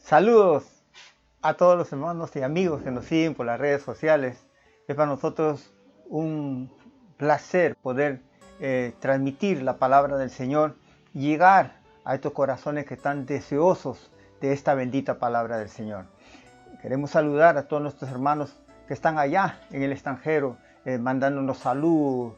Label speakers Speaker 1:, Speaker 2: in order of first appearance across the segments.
Speaker 1: Saludos a todos los hermanos y amigos que nos siguen por las redes sociales. Es para nosotros un placer poder transmitir la palabra del Señor y llegar a estos corazones que están deseosos de esta bendita palabra del Señor. Queremos saludar a todos nuestros hermanos que están allá en el extranjero, mandándonos salud,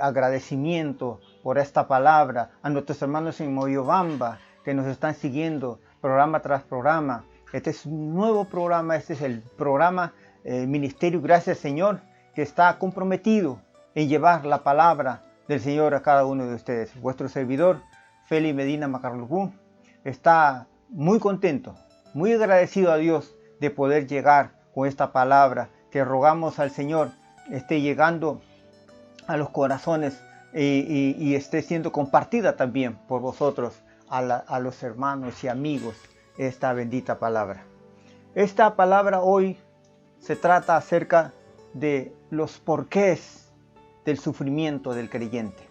Speaker 1: agradecimiento por esta palabra, a nuestros hermanos en Moyobamba que nos están siguiendo programa tras programa. Este es un nuevo programa, este es el programa Ministerio Gracias Señor, que está comprometido en llevar la palabra del Señor a cada uno de ustedes. Vuestro servidor, Feli Medina Macarlugú, está muy contento, muy agradecido a Dios de poder llegar con esta palabra que rogamos al Señor esté llegando a los corazones y esté siendo compartida también por vosotros a los hermanos y amigos esta bendita palabra. Esta palabra hoy se trata acerca de los porqués del sufrimiento del creyente.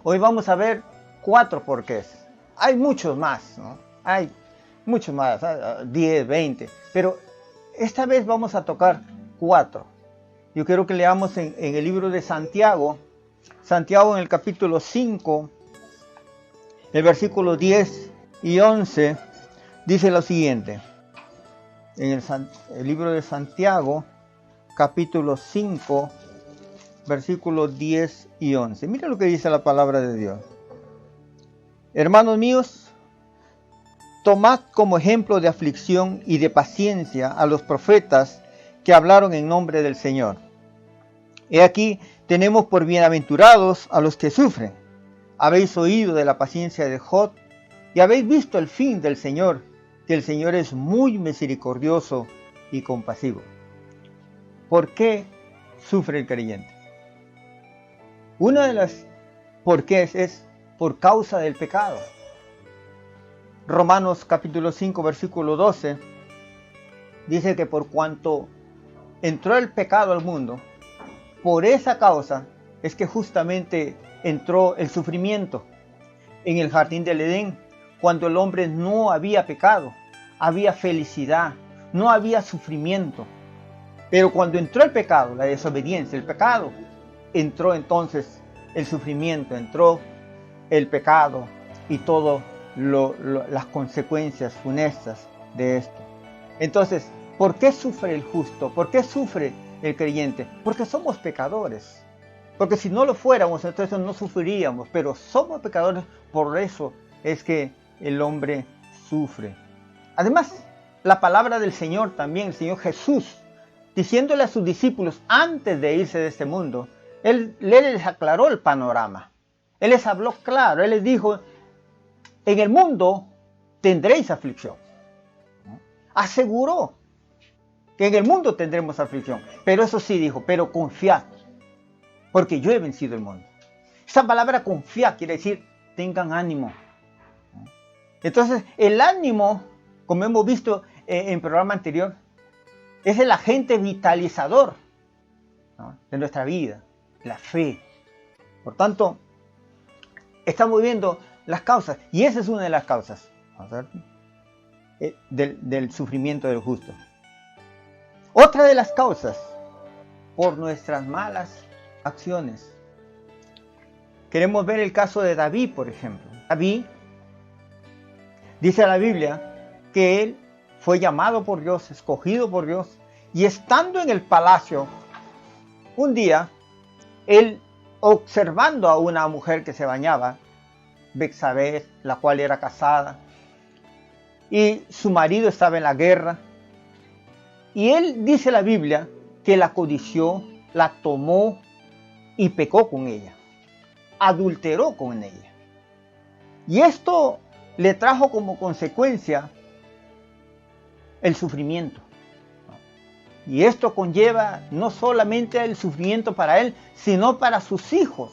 Speaker 1: Hoy vamos a ver 4 porqués. Hay muchos más, ¿no? Hay muchos más, 10, 20, pero esta vez vamos a tocar 4. Yo quiero que leamos en el libro de Santiago en el capítulo 5, el versículo 10 y 11, dice lo siguiente. En el libro de Santiago, capítulo 5, versículos 10 y 11. Mira lo que dice la palabra de Dios. Hermanos míos, tomad como ejemplo de aflicción y de paciencia a los profetas que hablaron en nombre del Señor. He aquí, tenemos por bienaventurados a los que sufren. Habéis oído de la paciencia de Job y habéis visto el fin del Señor, que el Señor es muy misericordioso y compasivo. ¿Por qué sufre el creyente? Una de las porqués es por causa del pecado. Romanos capítulo 5, versículo 12, dice que por cuanto entró el pecado al mundo, por esa causa es que justamente entró el sufrimiento. En el jardín del Edén, cuando el hombre no había pecado, había felicidad, no había sufrimiento. Pero cuando entró el pecado, la desobediencia, el pecado, entró entonces el sufrimiento, entró el pecado y todas las consecuencias funestas de esto. Entonces, ¿por qué sufre el justo? ¿Por qué sufre el creyente? Porque somos pecadores. Porque si no lo fuéramos, entonces no sufriríamos. Pero somos pecadores, por eso es que el hombre sufre. Además, la palabra del Señor también, el Señor Jesús, diciéndole a sus discípulos antes de irse de este mundo, Él les aclaró el panorama. Él les habló claro, Él les dijo, en el mundo tendréis aflicción. Aseguró que en el mundo tendremos aflicción. Pero eso sí dijo, pero confiad, porque yo he vencido el mundo. Esa palabra confiar quiere decir, tengan ánimo. Entonces, el ánimo, como hemos visto en el programa anterior, es el agente vitalizador, ¿no?, de nuestra vida, la fe. Por tanto, estamos viendo las causas, y esa es una de las causas, vamos a ver, del sufrimiento del justo. Otra de las causas, por nuestras malas acciones. Queremos ver el caso de David, por ejemplo. David, dice la Biblia, que él fue llamado por Dios, escogido por Dios, y estando en el palacio, un día, él observando a una mujer que se bañaba, Betsabé, la cual era casada, y su marido estaba en la guerra, y él, dice la Biblia, que la codició, la tomó y pecó con ella, adulteró con ella. Y esto le trajo como consecuencia el sufrimiento. Y esto conlleva no solamente el sufrimiento para él, sino para sus hijos.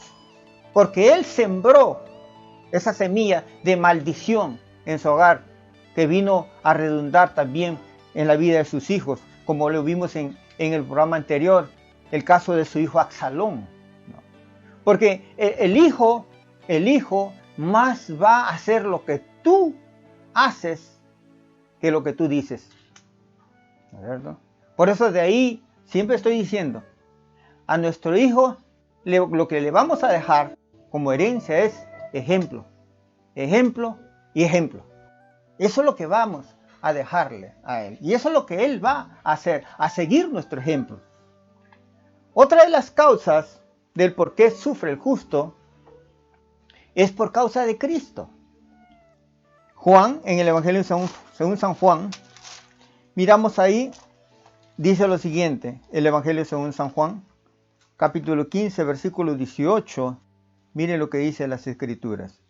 Speaker 1: Porque él sembró esa semilla de maldición en su hogar, que vino a redundar también en la vida de sus hijos, como lo vimos en el programa anterior, el caso de su hijo Absalón. Porque el hijo más va a hacer lo que tú haces que lo que tú dices. ¿No es cierto? Por eso de ahí siempre estoy diciendo, a nuestro hijo lo que le vamos a dejar como herencia es ejemplo, ejemplo y ejemplo. Eso es lo que vamos a dejarle a él. Y eso es lo que él va a hacer, a seguir nuestro ejemplo. Otra de las causas del por qué sufre el justo es por causa de Cristo. Juan, en el Evangelio según San Juan, miramos ahí, dice lo siguiente, el Evangelio según San Juan, capítulo 15, versículo 18, miren lo que dice las Escrituras.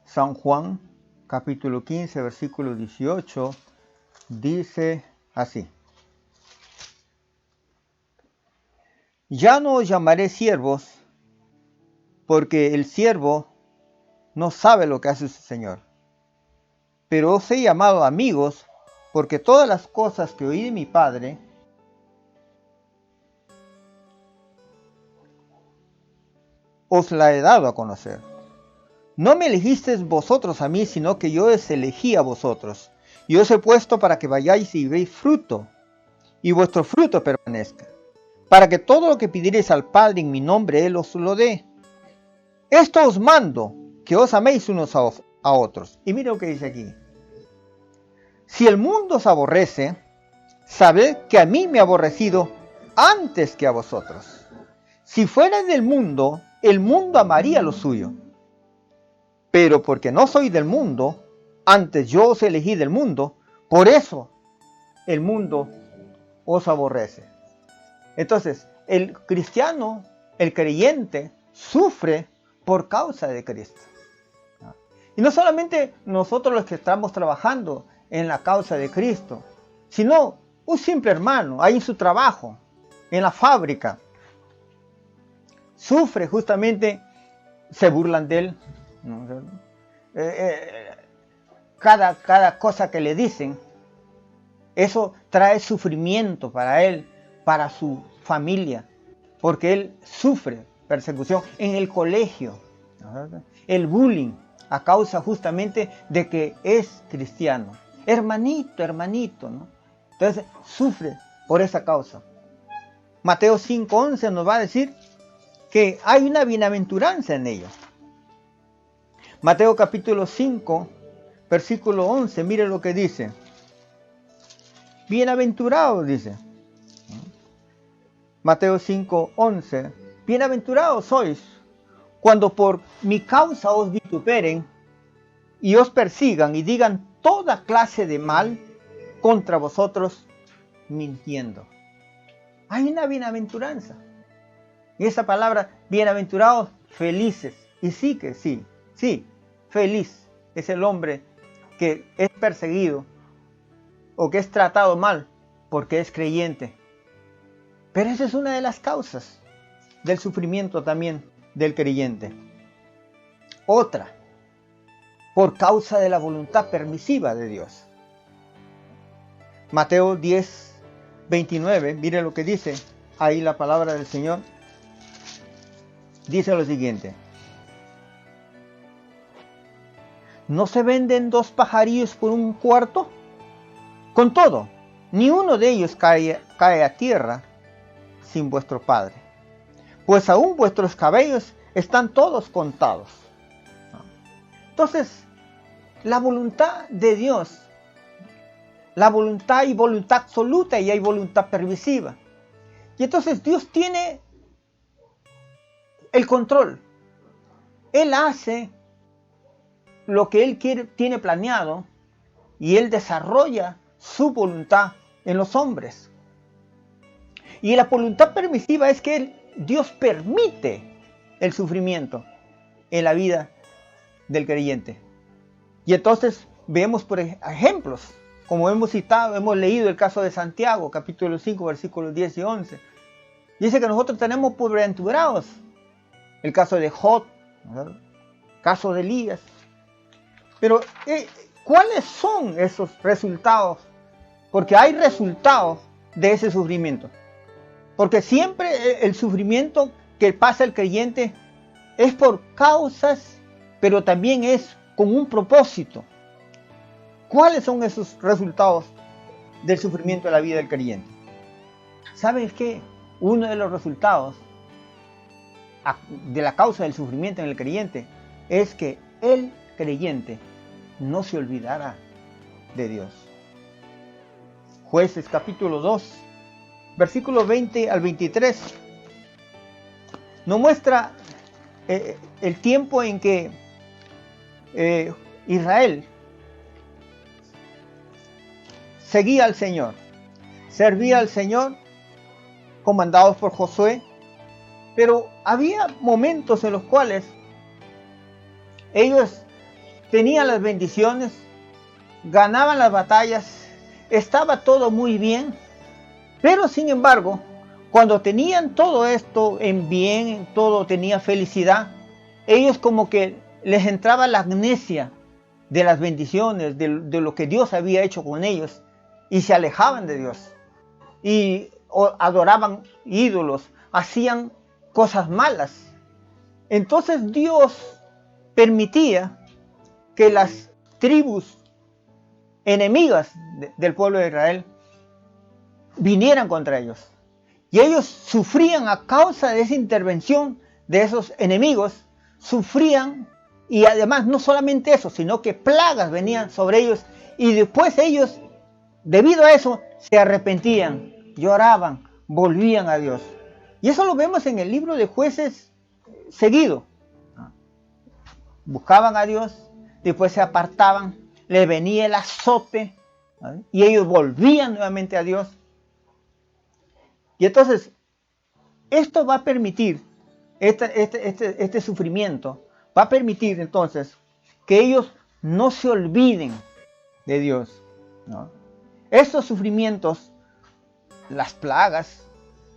Speaker 1: San Juan, capítulo 15, versículo 18, dice así. Ya no os llamaré siervos, porque el siervo no sabe lo que hace su Señor. Pero os he llamado amigos, porque todas las cosas que oí de mi Padre os la he dado a conocer. No me elegisteis vosotros a mí, sino que yo os elegí a vosotros, y os he puesto para que vayáis y veáis fruto, y vuestro fruto permanezca, para que todo lo que pidiereis al Padre en mi nombre, Él os lo dé. Esto os mando, que os améis unos a otros. Y mira lo que dice aquí. Si el mundo os aborrece, sabed que a mí me ha aborrecido antes que a vosotros. Si fuera del mundo, el mundo amaría lo suyo. Pero porque no soy del mundo, antes yo os elegí del mundo, por eso el mundo os aborrece. Entonces, el cristiano, el creyente, sufre por causa de Cristo. Y no solamente nosotros los que estamos trabajando en la causa de Cristo, sino un simple hermano, ahí en su trabajo, en la fábrica, sufre justamente, se burlan de él. Cada cosa que le dicen, eso trae sufrimiento para él, para su familia, porque él sufre persecución en el colegio, el bullying, a causa justamente de que es cristiano. Hermanito, ¿no? Entonces sufre por esa causa. Mateo 5:11 nos va a decir que hay una bienaventuranza en ello. Mateo capítulo 5, versículo 11, mire lo que dice. Bienaventurados, dice. Mateo 5:11. Bienaventurados sois cuando por mi causa os vituperen y os persigan y digan toda clase de mal contra vosotros mintiendo. Hay una bienaventuranza. Y esa palabra, bienaventurados, felices. Y sí, feliz es el hombre que es perseguido o que es tratado mal porque es creyente. Pero esa es una de las causas del sufrimiento también del creyente. Otra, por causa de la voluntad permisiva de Dios. Mateo 10:29, mire lo que dice ahí la palabra del Señor. Dice lo siguiente. ¿No se venden 2 pajarillos por un cuarto? Con todo, ni uno de ellos cae a tierra sin vuestro Padre, pues aún vuestros cabellos están todos contados. Entonces, la voluntad de Dios, la voluntad y voluntad absoluta y hay voluntad permisiva. Y entonces Dios tiene el control. Él hace lo que Él tiene planeado y Él desarrolla su voluntad en los hombres. Y la voluntad permisiva es que Dios permite el sufrimiento en la vida del creyente. Y entonces vemos por ejemplos, como hemos citado, hemos leído el caso de Santiago, capítulo 5, versículos 10 y 11. Dice que nosotros tenemos por bienaventurados el caso de Job, ¿verdad? Caso de Elías. Pero, ¿cuáles son esos resultados? Porque hay resultados de ese sufrimiento. Porque siempre el sufrimiento que pasa el creyente es por causas, pero también es con un propósito. ¿Cuáles son esos resultados del sufrimiento de la vida del creyente? ¿Sabes qué? Uno de los resultados de la causa del sufrimiento en el creyente es que el creyente no se olvidará de Dios. Jueces capítulo 2, versículos 20 al 23, nos muestra el tiempo en que Israel seguía al Señor, servía al Señor, comandados por Josué, pero había momentos en los cuales ellos tenían las bendiciones, ganaban las batallas, estaba todo muy bien, pero sin embargo, cuando tenían todo esto en bien, todo tenía felicidad, ellos como que les entraba la amnesia de las bendiciones, de lo que Dios había hecho con ellos, y se alejaban de Dios, y adoraban ídolos, hacían cosas malas. Entonces Dios permitía que las tribus enemigas del pueblo de Israel vinieran contra ellos. Y ellos sufrían a causa de esa intervención de esos enemigos, sufrían, y además no solamente eso, sino que plagas venían sobre ellos, y después ellos, debido a eso, se arrepentían, lloraban, volvían a Dios. Y eso lo vemos en el libro de Jueces seguido. Buscaban a Dios, después se apartaban, les venía el azote, ¿vale? Y ellos volvían nuevamente a Dios. Y entonces, esto va a permitir, este sufrimiento, va a permitir entonces que ellos no se olviden de Dios, ¿no? Estos sufrimientos, las plagas,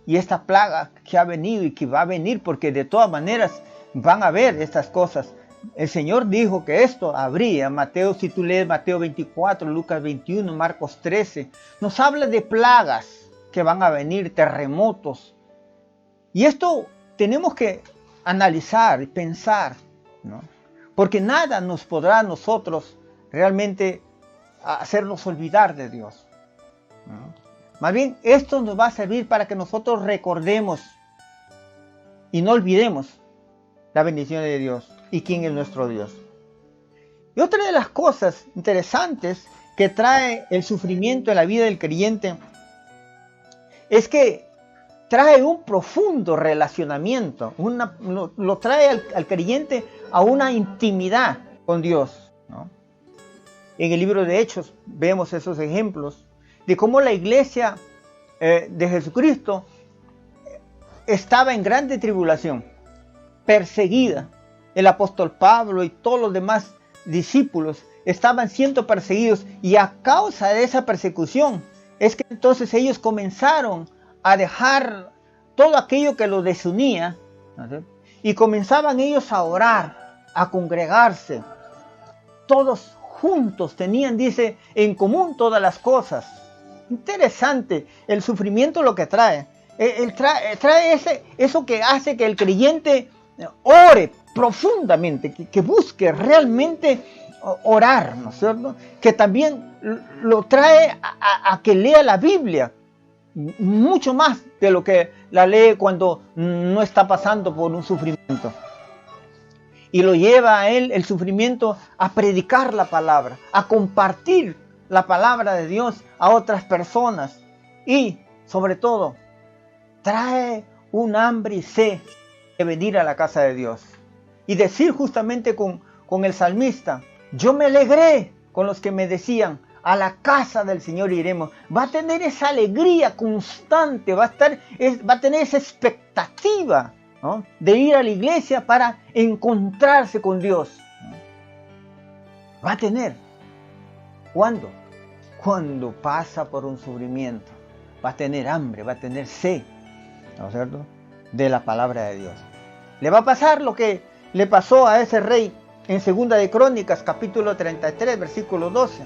Speaker 1: y esta plaga que ha venido y que va a venir, porque de todas maneras van a haber estas cosas. El Señor dijo que esto habría. Mateo, si tú lees Mateo 24, Lucas 21, Marcos 13, nos habla de plagas que van a venir, terremotos. Y esto tenemos que analizar y pensar, ¿no? Porque nada nos podrá a nosotros realmente hacernos olvidar de Dios, ¿no? Más bien, esto nos va a servir para que nosotros recordemos y no olvidemos la bendición de Dios y quién es nuestro Dios. Y otra de las cosas interesantes que trae el sufrimiento en la vida del creyente es que trae un profundo relacionamiento, lo trae al creyente a una intimidad con Dios, ¿no? En el libro de Hechos vemos esos ejemplos de cómo la iglesia de Jesucristo estaba en grande tribulación, perseguida. El apóstol Pablo y todos los demás discípulos estaban siendo perseguidos, y a causa de esa persecución es que entonces ellos comenzaron a dejar todo aquello que los desunía, ¿no? Y comenzaban ellos a orar, a congregarse. Todos juntos tenían, dice, en común todas las cosas. Interesante el sufrimiento lo que trae. Trae eso que hace que el creyente ore profundamente, que busque realmente orar, ¿no es cierto? Que también lo trae a que lea la Biblia, mucho más de lo que la lee cuando no está pasando por un sufrimiento. Y lo lleva a él, el sufrimiento, a predicar la palabra, a compartir la palabra de Dios a otras personas. Y, sobre todo, trae un hambre y sed de venir a la casa de Dios. Y decir justamente con el salmista: yo me alegré con los que me decían, a la casa del Señor iremos. Va a tener esa alegría constante, va a tener esa expectativa, ¿no?, de ir a la iglesia para encontrarse con Dios. Va a tener. ¿Cuándo? Cuando pasa por un sufrimiento. Va a tener hambre, va a tener sed, ¿no es cierto?, de la palabra de Dios. Le va a pasar lo que le pasó a ese rey en 2 de Crónicas, capítulo 33, versículo 12.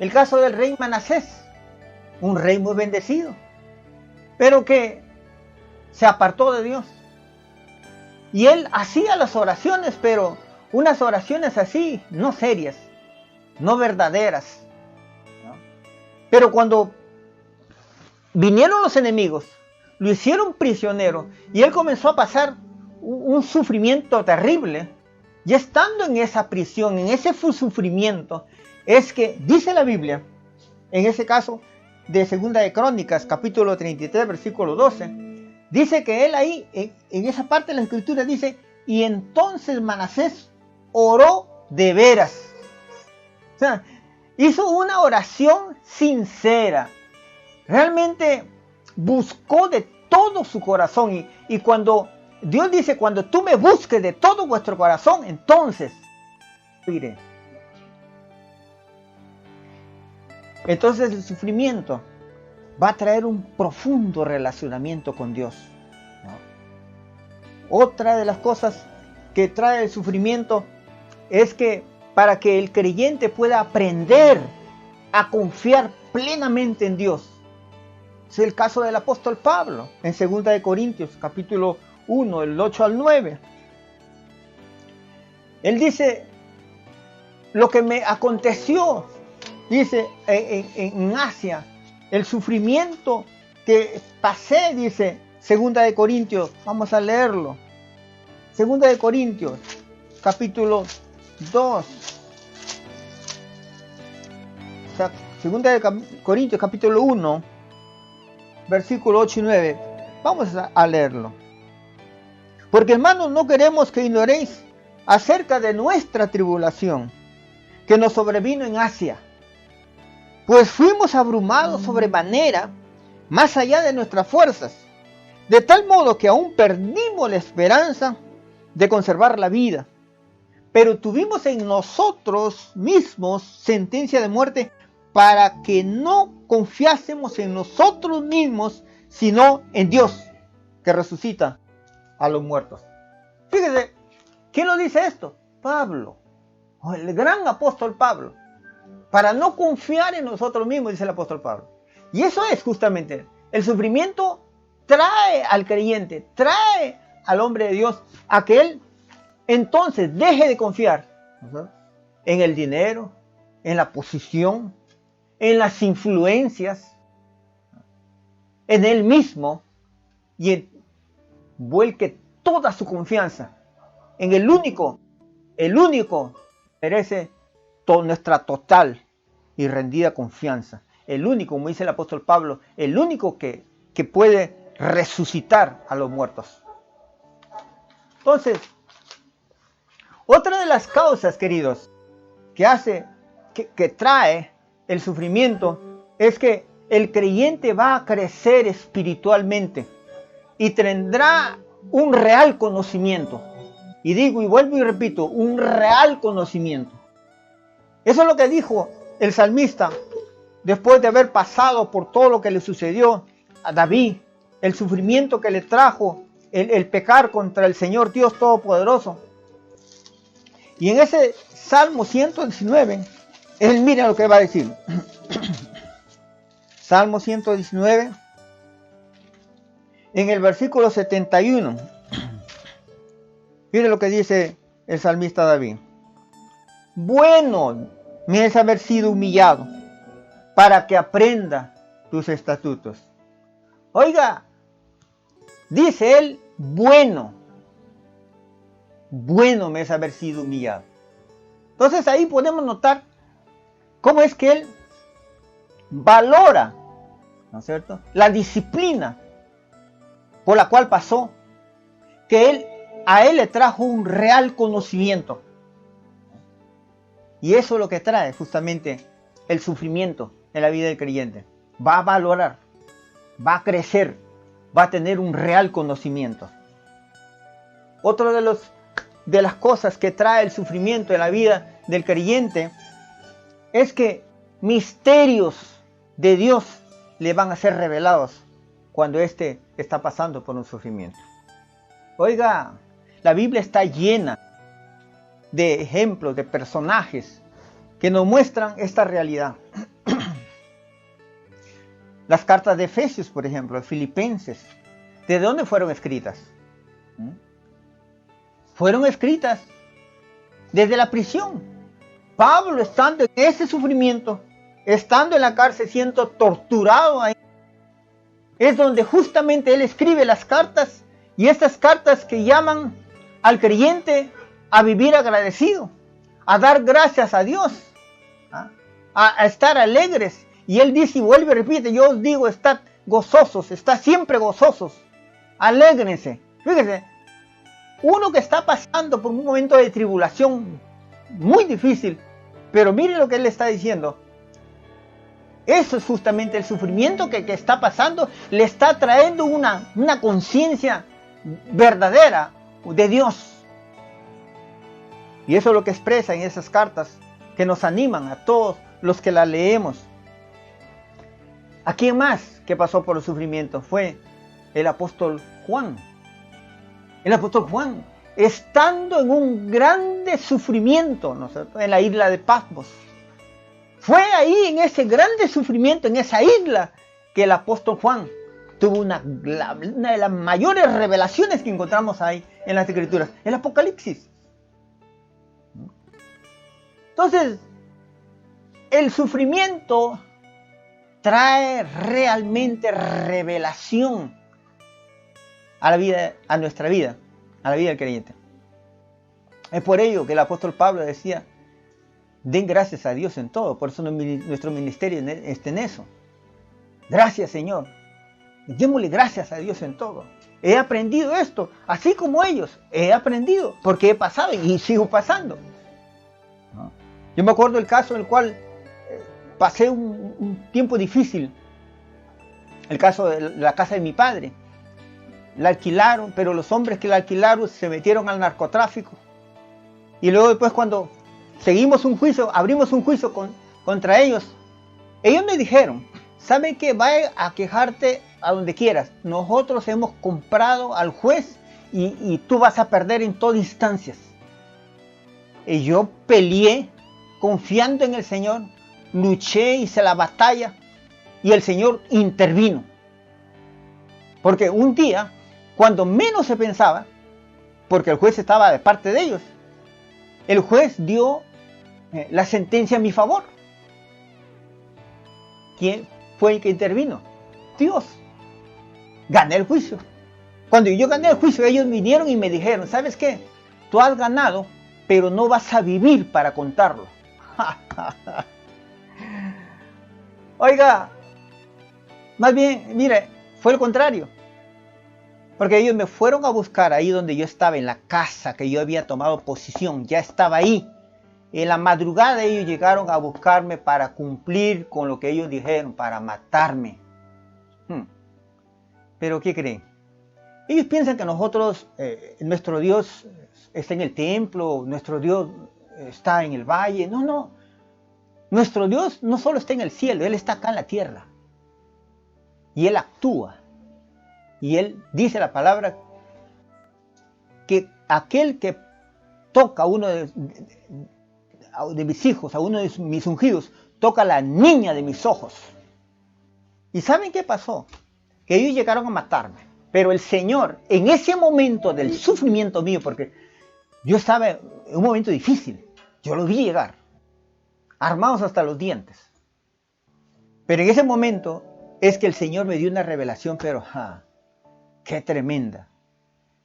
Speaker 1: El caso del rey Manasés, un rey muy bendecido, pero que se apartó de Dios. Y él hacía las oraciones, pero unas oraciones así, no serias, no verdaderas, ¿no? Pero cuando vinieron los enemigos, lo hicieron prisionero y él comenzó a pasar un sufrimiento terrible. Y estando en esa prisión, en ese sufrimiento, es que dice la Biblia, en ese caso de Segunda de Crónicas, capítulo 33, versículo 12, dice que él ahí, en esa parte de la escritura dice, y entonces Manasés oró de veras. O sea, hizo una oración sincera. Realmente buscó de todo su corazón. Y cuando Dios dice, cuando tú me busques de todo vuestro corazón, entonces iré. Entonces el sufrimiento va a traer un profundo relacionamiento con Dios, ¿no? Otra de las cosas que trae el sufrimiento es que para que el creyente pueda aprender a confiar plenamente en Dios. Es el caso del apóstol Pablo en 2 de Corintios, capítulo 1, el 8 al 9. Él dice, lo que me aconteció, dice, en Asia, el sufrimiento que pasé, dice, 2 de Corintios, vamos a leerlo. 2 de Corintios, capítulo 2. O sea, 2 de Corintios, capítulo 1, versículo 8 y 9. Vamos a leerlo. Porque hermanos, no queremos que ignoréis acerca de nuestra tribulación que nos sobrevino en Asia. Pues fuimos abrumados sobremanera, más allá de nuestras fuerzas, de tal modo que aún perdimos la esperanza de conservar la vida. Pero tuvimos en nosotros mismos sentencia de muerte para que no confiásemos en nosotros mismos, sino en Dios, que resucita a los muertos. Fíjese, ¿quién lo dice esto? Pablo, el gran apóstol Pablo. Para no confiar en nosotros mismos, dice el apóstol Pablo. Y eso es justamente, el sufrimiento trae al creyente, trae al hombre de Dios a que él entonces deje de confiar en el dinero, en la posición, en las influencias, en él mismo, y vuelque toda su confianza en el único merece nuestra total y rendida confianza. El único, como dice el apóstol Pablo, el único que puede resucitar a los muertos. Entonces, otra de las causas, queridos, que trae el sufrimiento es que el creyente va a crecer espiritualmente y tendrá un real conocimiento. Y digo y vuelvo y repito, un real conocimiento. Eso es lo que dijo el salmista después de haber pasado por todo lo que le sucedió a David, el sufrimiento que le trajo el pecar contra el Señor Dios Todopoderoso. Y en ese Salmo 119, él mira lo que va a decir. Salmo 119, en el versículo 71. Mire lo que dice el salmista David. Bueno me es haber sido humillado para que aprenda tus estatutos. Oiga, dice él, bueno me es haber sido humillado. Entonces ahí podemos notar cómo es que él valora, ¿no es cierto?, la disciplina por la cual pasó, que a él le trajo un real conocimiento. Y eso es lo que trae justamente el sufrimiento en la vida del creyente. Va a valorar, va a crecer, va a tener un real conocimiento. Otro de las cosas que trae el sufrimiento en la vida del creyente es que misterios de Dios le van a ser revelados cuando éste está pasando por un sufrimiento. Oiga, la Biblia está llena de ejemplos, de personajes que nos muestran esta realidad. Las cartas de Efesios, por ejemplo, de Filipenses, ¿de dónde fueron escritas? Fueron escritas desde la prisión. Pablo, estando en ese sufrimiento, estando en la cárcel, siendo torturado ahí, es donde justamente él escribe las cartas, y estas cartas que llaman al creyente a vivir agradecido, a dar gracias a Dios, a estar alegres. Y él dice y vuelve y repite: yo os digo, estad gozosos, estad siempre gozosos, alégrense. Fíjese, uno que está pasando por un momento de tribulación muy difícil, pero mire lo que él está diciendo. Eso es justamente el sufrimiento que está pasando, le está trayendo una conciencia verdadera de Dios. Y eso es lo que expresa en esas cartas que nos animan a todos los que las leemos. ¿A quién más que pasó por el sufrimiento? Fue el apóstol Juan. El apóstol Juan, estando en un grande sufrimiento, ¿no es cierto?, en la isla de Patmos. Fue ahí, en ese grande sufrimiento, en esa isla, que el apóstol Juan tuvo una de las mayores revelaciones que encontramos ahí en las Escrituras, el Apocalipsis. Entonces, el sufrimiento trae realmente revelación a la vida, a nuestra vida, a la vida del creyente. Es por ello que el apóstol Pablo decía: den gracias a Dios en todo. Por eso nuestro ministerio está en eso. Gracias, Señor. Démosle gracias a Dios en todo. He aprendido esto, así como ellos. He aprendido, porque he pasado y sigo pasando. ¿No? Yo me acuerdo del caso en el cual pasé un tiempo difícil. El caso de la casa de mi padre. La alquilaron, pero los hombres que la alquilaron se metieron al narcotráfico. Y luego después, cuando seguimos un juicio, abrimos un juicio contra ellos, ellos me dijeron: ¿sabe qué? Vaya a quejarte a donde quieras. Nosotros hemos comprado al juez y tú vas a perder en todas instancias. Y yo peleé confiando en el Señor, luché, hice la batalla y el Señor intervino. Porque un día, cuando menos se pensaba, porque el juez estaba de parte de ellos, el juez dio la sentencia a mi favor. ¿Quién fue el que intervino? Dios. Gané el juicio. Cuando yo gané el juicio, ellos vinieron y me dijeron: ¿sabes qué? Tú has ganado, pero no vas a vivir para contarlo. Oiga, más bien, mire, fue el contrario. Porque ellos me fueron a buscar ahí donde yo estaba, en la casa que yo había tomado posición. Ya estaba ahí. En la madrugada ellos llegaron a buscarme para cumplir con lo que ellos dijeron, para matarme. Pero ¿qué creen? Ellos piensan que nosotros, nuestro Dios está en el templo, nuestro Dios está en el valle. No, no. Nuestro Dios no solo está en el cielo, Él está acá en la tierra. Y Él actúa. Y Él dice la palabra que aquel que toca a uno de mis hijos, a uno de mis ungidos, toca a la niña de mis ojos. ¿Y saben qué pasó? Que ellos llegaron a matarme. Pero el Señor, en ese momento del sufrimiento mío, porque yo estaba en un momento difícil, yo lo vi llegar, armados hasta los dientes. Pero en ese momento es que el Señor me dio una revelación, pero qué tremenda.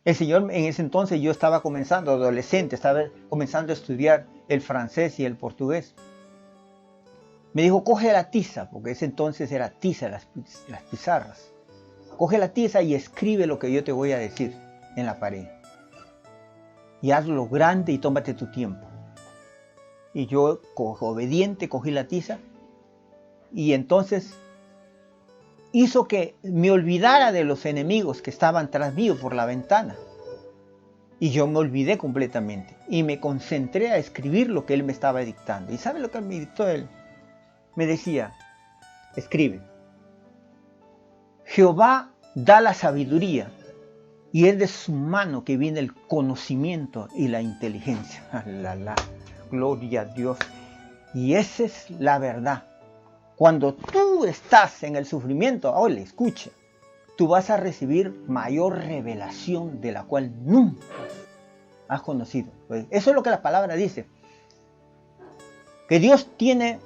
Speaker 1: El Señor, en ese entonces yo estaba comenzando, adolescente, estaba comenzando a estudiar el francés y el portugués. Me dijo: coge la tiza, porque ese entonces era tiza, las pizarras. Coge la tiza y escribe lo que yo te voy a decir en la pared. Y hazlo grande y tómate tu tiempo. Y yo, obediente, cogí la tiza. Y entonces hizo que me olvidara de los enemigos que estaban tras mío por la ventana. Y yo me olvidé completamente. Y me concentré a escribir lo que él me estaba dictando. ¿Y sabe lo que me dictó él? Me decía: escribe. Jehová da la sabiduría, y es de su mano que viene el conocimiento y la inteligencia. Gloria a Dios. Y esa es la verdad. Cuando tú estás en el sufrimiento, oye, escucha, tú vas a recibir mayor revelación de la cual nunca has conocido. Pues eso es lo que la palabra dice. Que Dios tiene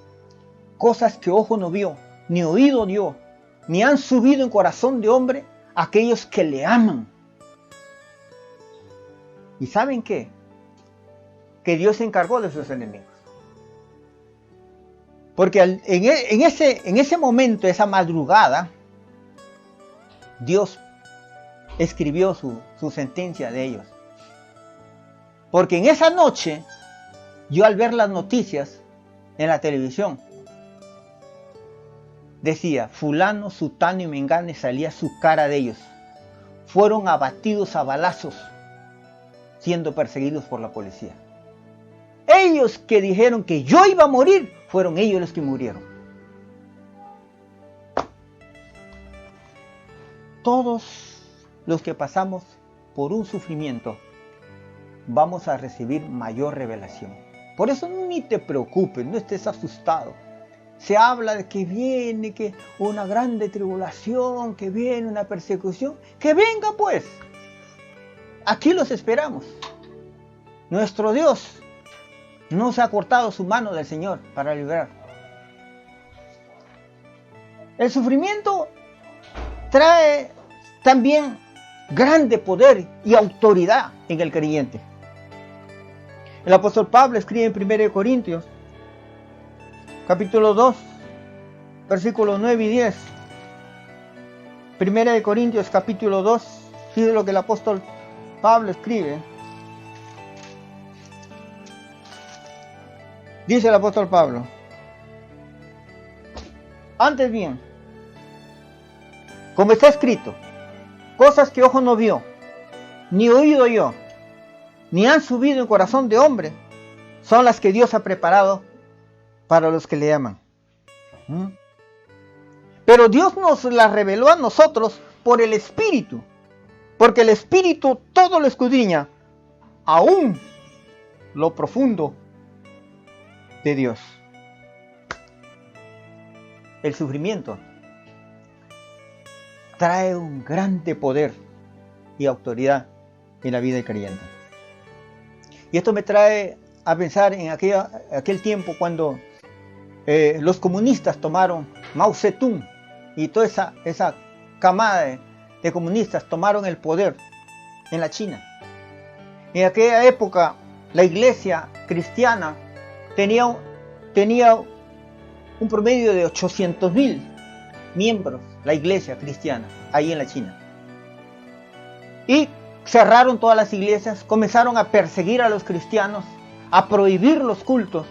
Speaker 1: cosas que ojo no vio, ni oído dio, ni han subido en corazón de hombre aquellos que le aman. ¿Y saben qué? Que Dios se encargó de sus enemigos. Porque en ese momento, esa madrugada, Dios escribió su sentencia de ellos. Porque en esa noche, yo al ver las noticias en la televisión, decía, fulano, sutano y mengane, salía su cara de ellos. Fueron abatidos a balazos, siendo perseguidos por la policía. Ellos que dijeron que yo iba a morir, fueron ellos los que murieron. Todos los que pasamos por un sufrimiento, vamos a recibir mayor revelación. Por eso ni te preocupes, no estés asustado. Se habla de que viene que una grande tribulación, que viene una persecución. Que venga pues. Aquí los esperamos. Nuestro Dios no se ha cortado su mano del Señor para librar. El sufrimiento trae también grande poder y autoridad en el creyente. El apóstol Pablo escribe en 1 Corintios, capítulo 2, versículos 9 y 10. 1 Corintios, capítulo 2, fíjense lo que el apóstol Pablo escribe. Dice el apóstol Pablo: antes bien, como está escrito, cosas que ojo no vio, ni oído yo, ni han subido en corazón de hombre, son las que Dios ha preparado para los que le aman. Pero Dios nos las reveló a nosotros por el Espíritu, porque el Espíritu todo lo escudriña, aún lo profundo de Dios. El sufrimiento trae un grande poder y autoridad en la vida del creyente. Y esto me trae a pensar en aquel tiempo cuando los comunistas tomaron, Mao Zedong y toda esa camada de comunistas tomaron el poder en la China. En aquella época la iglesia cristiana tenía un promedio de 800,000 miembros, la iglesia cristiana, ahí en la China. Y cerraron todas las iglesias, comenzaron a perseguir a los cristianos, a prohibir los cultos.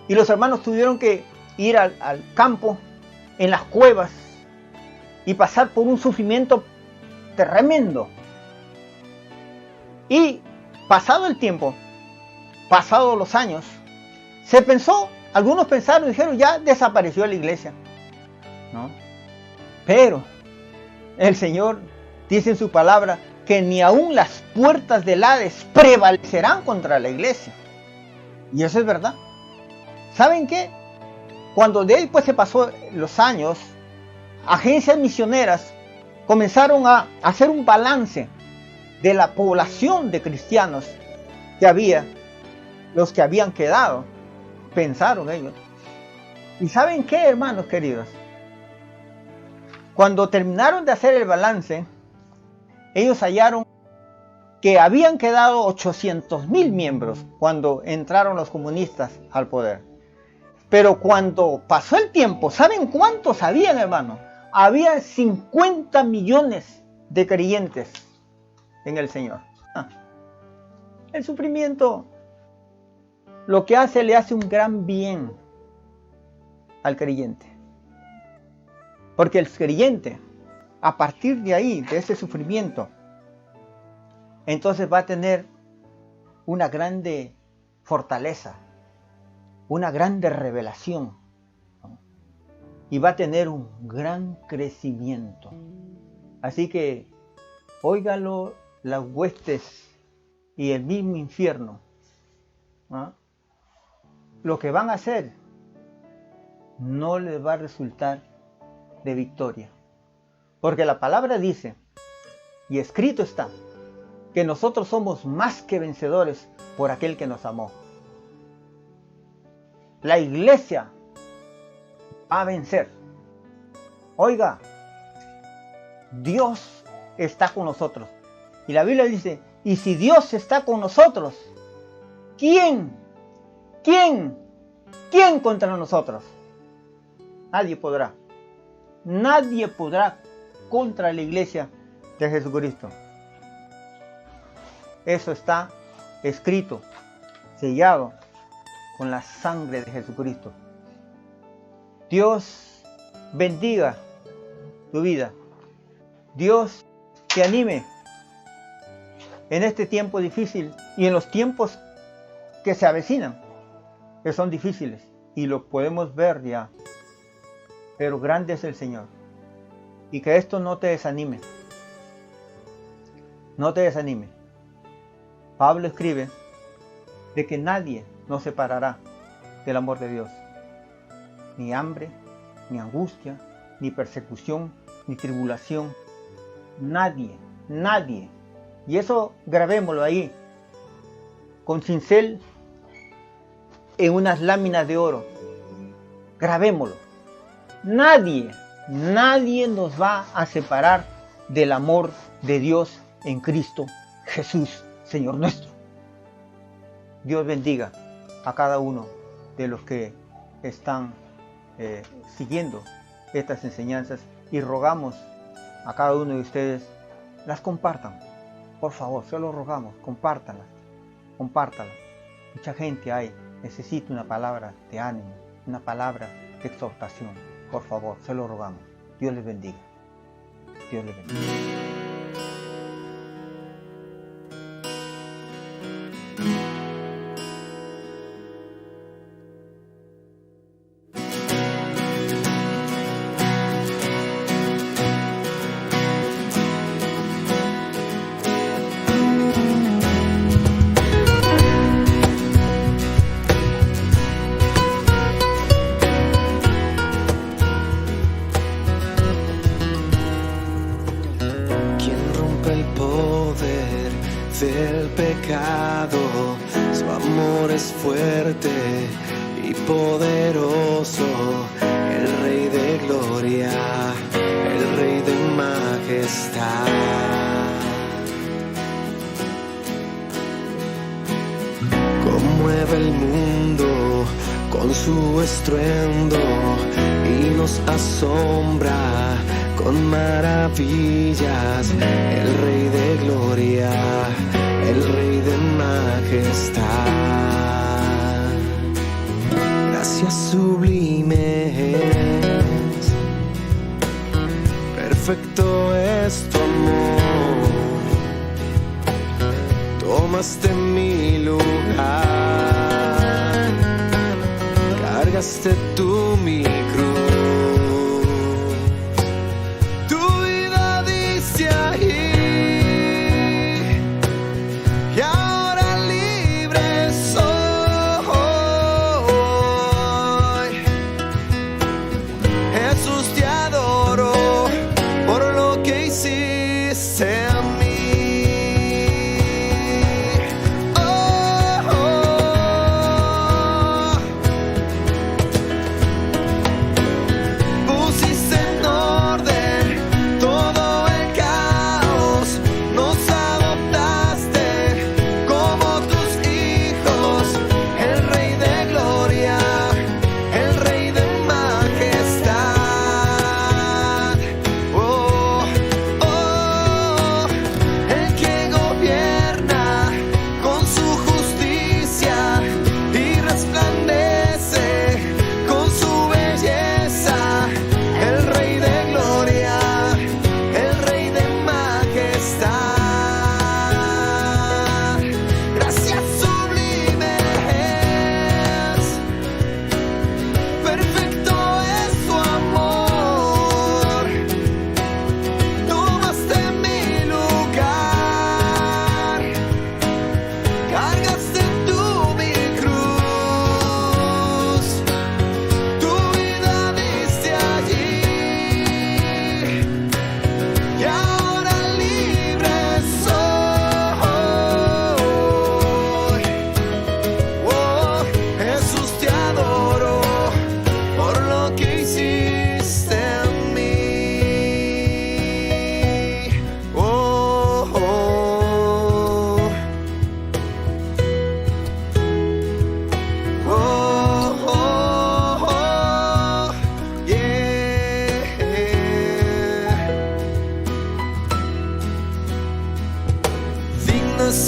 Speaker 1: Y los hermanos tuvieron que ir al campo, en las cuevas, y pasar por un sufrimiento tremendo. Y pasado el tiempo, pasados los años, se pensó, algunos pensaron y dijeron, ya desapareció la iglesia, ¿no? Pero el Señor dice en su palabra que ni aún las puertas del Hades prevalecerán contra la iglesia. Y eso es verdad. ¿Saben qué? Cuando de ahí pues se pasó los años, agencias misioneras comenzaron a hacer un balance de la población de cristianos que había, los que habían quedado, pensaron ellos. ¿Y saben qué, hermanos queridos? Cuando terminaron de hacer el balance, ellos hallaron que habían quedado 800,000 miembros cuando entraron los comunistas al poder. Pero cuando pasó el tiempo, ¿saben cuántos habían, hermanos? Había 50 millones de creyentes en el Señor. El sufrimiento lo que hace, le hace un gran bien al creyente. Porque el creyente, a partir de ahí, de ese sufrimiento, entonces va a tener una grande fortaleza, una grande revelación, ¿no? Y va a tener un gran crecimiento. Así que, óigalo las huestes y el mismo infierno, ¿no? Lo que van a hacer no les va a resultar de victoria. Porque la palabra dice, y escrito está, que nosotros somos más que vencedores por aquel que nos amó. La iglesia va a vencer. Oiga, Dios está con nosotros. Y la Biblia dice, y si Dios está con nosotros, ¿quién contra nosotros? Nadie podrá. Nadie podrá contra la iglesia de Jesucristo. Eso está escrito, sellado con la sangre de Jesucristo. Dios bendiga tu vida. Dios te anime en este tiempo difícil y en los tiempos que se avecinan, que son difíciles y lo podemos ver ya. Pero grande es el Señor. Y que esto no te desanime. No te desanime. Pablo escribe de que nadie nos separará del amor de Dios. Ni hambre, ni angustia, ni persecución, ni tribulación. Nadie. Y eso grabémoslo ahí, con cincel en unas láminas de oro. Grabémoslo. Nadie nos va a separar del amor de Dios en Cristo Jesús, Señor nuestro. Dios bendiga a cada uno de los que están siguiendo estas enseñanzas y rogamos a cada uno de ustedes las compartan. Por favor, se lo rogamos, compártanlas. Mucha gente necesita una palabra de ánimo, una palabra de exhortación. Por favor, se lo rogamos. Dios les bendiga. Dios les bendiga.
Speaker 2: Del pecado, su amor es fuerte y poderoso, el Rey de gloria, el Rey de majestad. Conmueve el mundo con su estruendo y nos asombra con maravillas, el Rey de gloria, el Rey de majestad. Gracias sublimes, perfecto es tu amor. Tomaste mi lugar, cargaste tú mi cruz.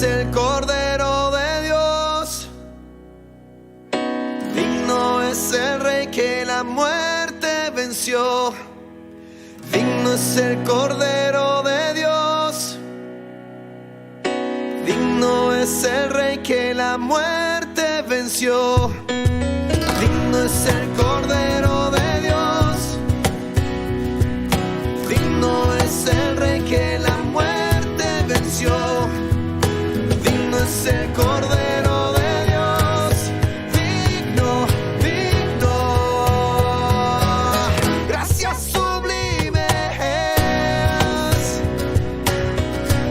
Speaker 2: es el Cordero de Dios. Digno es el Rey que la muerte venció. Digno es el Cordero de Dios. Digno es el Rey que la muerte venció. Digno es el Cordero de Dios. Digno es el Rey que la muerte venció. Digno es el Cordero de Dios. Digno, digno. Gracias sublimes.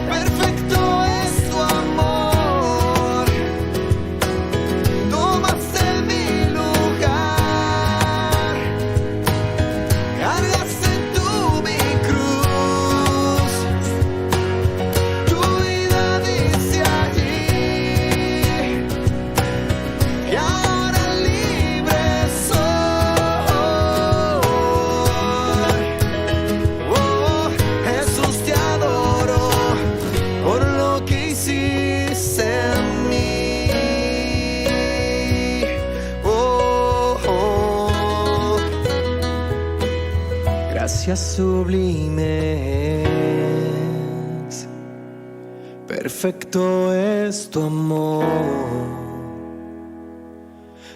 Speaker 2: Perfecto es tu amor. Tomaste mi lugar. Cargaste tú mi cruz. Tu vida dice allí que ahora libre soy. Oh, Jesús, te adoro por lo que hiciste en mí. Oh, oh. Gracias sublimes. Perfecto es tu amor.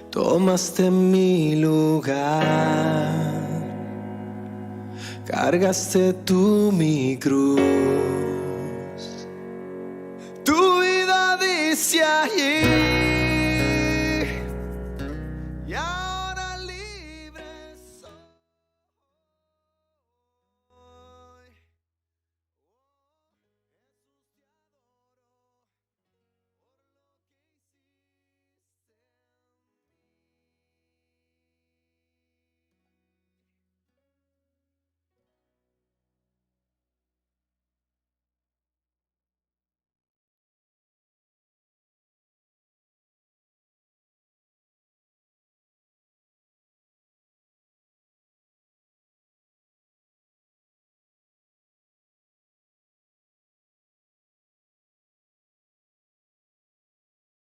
Speaker 2: Tomaste mi lugar. Cargaste tú mi cruz. Tu vida dice allí